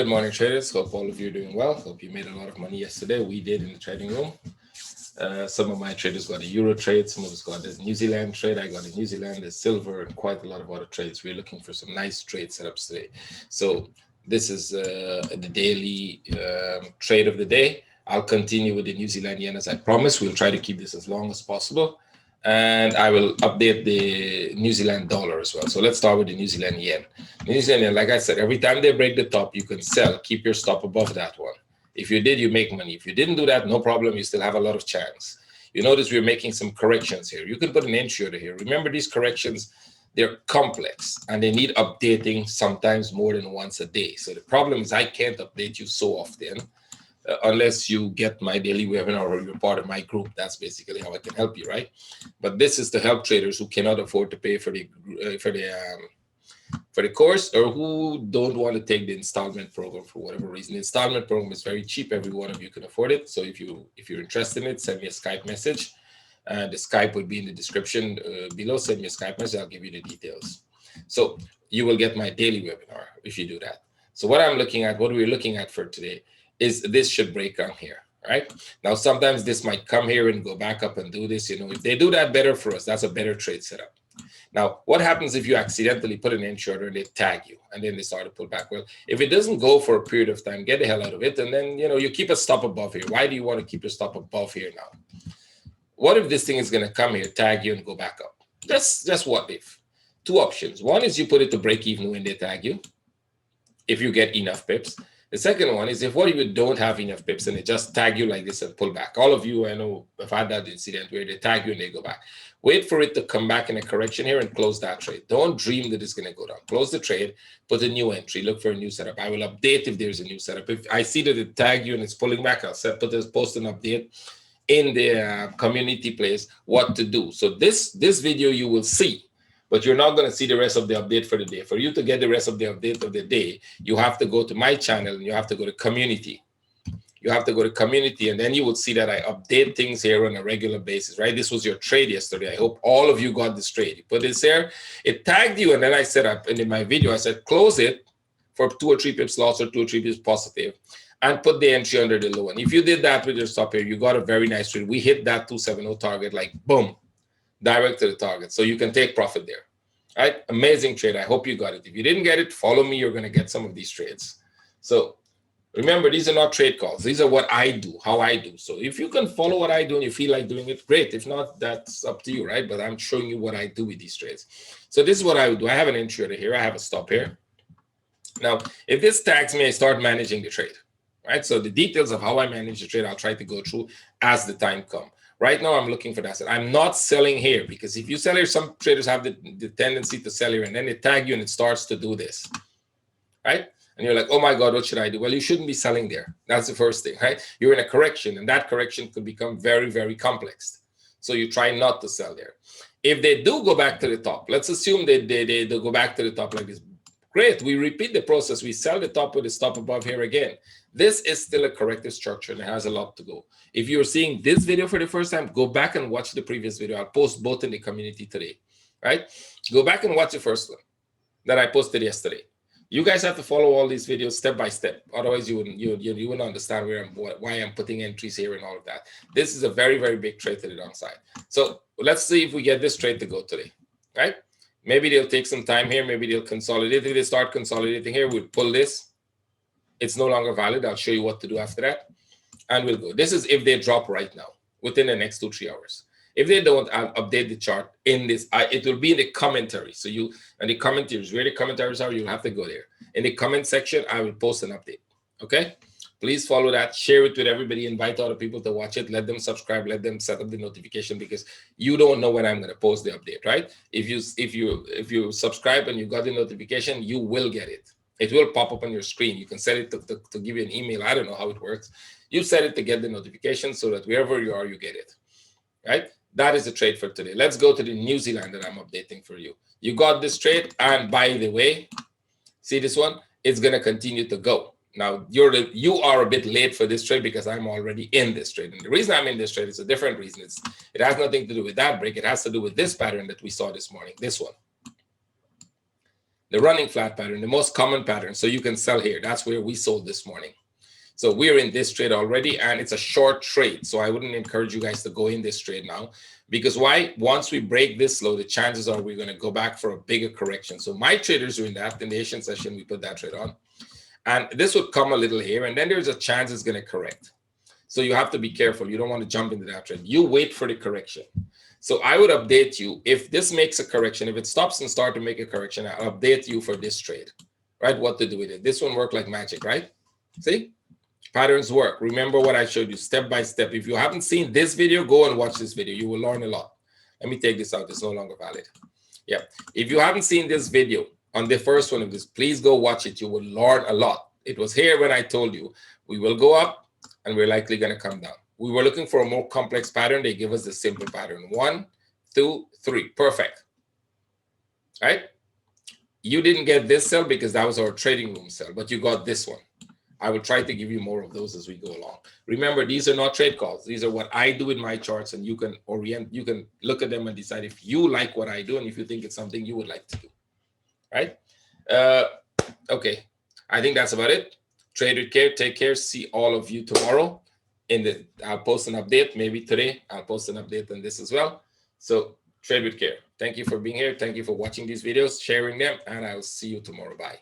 Good morning, traders. Hope all of you are doing well. Hope you made a lot of money yesterday. We did in the trading room. Some of my traders got a euro trade. Some of us got a New Zealand trade. I got a New Zealand, a silver, and quite a lot of other trades. We're looking for some nice trade setups today. So this is the daily trade of the day. I'll continue with the New Zealand yen as I promised. We'll try to keep this as long as possible. And I will update the New Zealand dollar as well. So let's start with the New Zealand yen. New Zealand yen, like I said, every time they break the top, you can sell. Keep your stop above that one. If you did, you make money. If you didn't do that, no problem. You still have a lot of chance. You notice we're making some corrections here. You can put an entry order here. Remember, these corrections, they're complex and they need updating sometimes more than once a day. So the problem is I can't update you so often. Unless you get my daily webinar or you're part of my group. That's basically how I can help you, right? But this is to help traders who cannot afford to pay for the course, or who don't want to take the installment program for whatever reason. The installment program is very cheap. Every one of you can afford it. So if you're interested in it, send me a Skype message. The Skype would be in the description below. Send me a Skype message. I'll give you the details. So you will get my daily webinar if you do that. So what we're looking at for today is this should break on here, right? Now, sometimes this might come here and go back up and do this. If they do that, better for us. That's a better trade setup. Now, what happens if you accidentally put an entry order and they tag you and then they start to pull back? Well, if it doesn't go for a period of time, get the hell out of it. And then, you keep a stop above here. Why do you want to keep your stop above here now? What if this thing is going to come here, tag you, and go back up? Just what if? Two options. One is you put it to break even when they tag you, if you get enough pips. The second one is if you don't have enough pips and they just tag you like this and pull back. All of you, I know, have had that incident where they tag you and they go back. Wait for it to come back in a correction here and close that trade. Don't dream that it's going to go down. Close the trade, put a new entry, look for a new setup. I will update if there's a new setup. If I see that it tag you and it's pulling back, I'll post an update in the community place what to do. So this video you will see. But you're not going to see the rest of the update for the day. For you to get the rest of the update of the day, you have to go to my channel and you have to go to community. You have to go to community, and then you will see that I update things here on a regular basis, right? This was your trade yesterday. I hope all of you got this trade. You put this there, it tagged you, and then I said in my video, I said, close it for 2 or 3 pips loss or 2 or 3 pips positive, and put the entry under the low. And if you did that with your stop here, you got a very nice trade. We hit that 270 target, like boom. Direct to the target, so you can take profit there. All right, amazing trade. I hope you got it. If you didn't get it, follow me. You're going to get some of these trades. So remember, these are not trade calls. These are what I do, how I do. So if you can follow what I do and you feel like doing it, great. If not, that's up to you, right? But I'm showing you what I do with these trades. So this is what I would do. I have an entry order here. I have a stop here. Now, if this tags me, I start managing the trade, right? So the details of how I manage the trade, I'll try to go through as the time comes. Right now, I'm looking for that. I'm not selling here because if you sell here, some traders have the tendency to sell here and then they tag you and it starts to do this, right? And you're like, oh my God, what should I do? Well, you shouldn't be selling there. That's the first thing, right? You're in a correction and that correction could become very, very complex. So you try not to sell there. If they do go back to the top, let's assume they go back to the top like this. Great, we repeat the process. We sell the top with the stop above here again. This is still a corrective structure and it has a lot to go. If you're seeing this video for the first time, go back and watch the previous video. I'll post both in the community today, right? Go back and watch the first one that I posted yesterday. You guys have to follow all these videos step by step. Otherwise, you wouldn't understand why I'm putting entries here and all of that. This is a very, very big trade to the downside. So let's see if we get this trade to go today, right? Maybe they'll take some time here. Maybe they'll consolidate. If they start consolidating here, we'll pull this. It's no longer valid. I'll show you what to do after that. And we'll go. This is if they drop right now, within the next 2-3 hours. If they don't, I'll update the chart in this. It will be in the commentary. So and the commentaries, where the commentaries are, you'll have to go there. In the comment section, I will post an update. Okay? Please follow that. Share it with everybody. Invite other people to watch it. Let them subscribe. Let them set up the notification because you don't know when I'm going to post the update, right? If you subscribe and you got the notification, you will get it. It will pop up on your screen. You can set it to give you an email. I don't know how it works. You set it to get the notification so that wherever you are, you get it, right? That is the trade for today. Let's go to the New Zealand that I'm updating for you. You got this trade. And by the way, see this one? It's going to continue to go. Now, you are a bit late for this trade because I'm already in this trade. And the reason I'm in this trade is a different reason. It has nothing to do with that break. It has to do with this pattern that we saw this morning, this one. the running flat pattern, the most common pattern. So you can sell here. That's where we sold this morning. So we're in this trade already, and it's a short trade. So I wouldn't encourage you guys to go in this trade now, because why? Once we break this low, the chances are we're going to go back for a bigger correction. So my traders are in that. In the Asian session, we put that trade on. And this would come a little here, and then there's a chance it's going to correct. So you have to be careful. You don't want to jump into that trade. You wait for the correction. So I would update you if this makes a correction. If it stops and starts to make a correction, I'll update you for this trade, right? What to do with it. This one worked like magic, right? See? Patterns work. Remember what I showed you step by step. If you haven't seen this video, go and watch this video. You will learn a lot. Let me take this out. It's no longer valid. Yeah. If you haven't seen this video on the first one of this, please go watch it. You will learn a lot. It was here when I told you we will go up and we're likely going to come down. We were looking for a more complex pattern. They give us the simple pattern. 1, 2, 3. Perfect. Right? You didn't get this sell because that was our trading room sell, but you got this one. I will try to give you more of those as we go along. Remember, these are not trade calls. These are what I do in my charts, and you can look at them and decide if you like what I do and if you think it's something you would like to do. Right? Okay. I think that's about it. Trade with care. Take care. See all of you tomorrow. I'll post an update. Maybe today I'll post an update on this as well. So trade with care. Thank you for being here. Thank you for watching these videos, sharing them, and I'll see you tomorrow. Bye.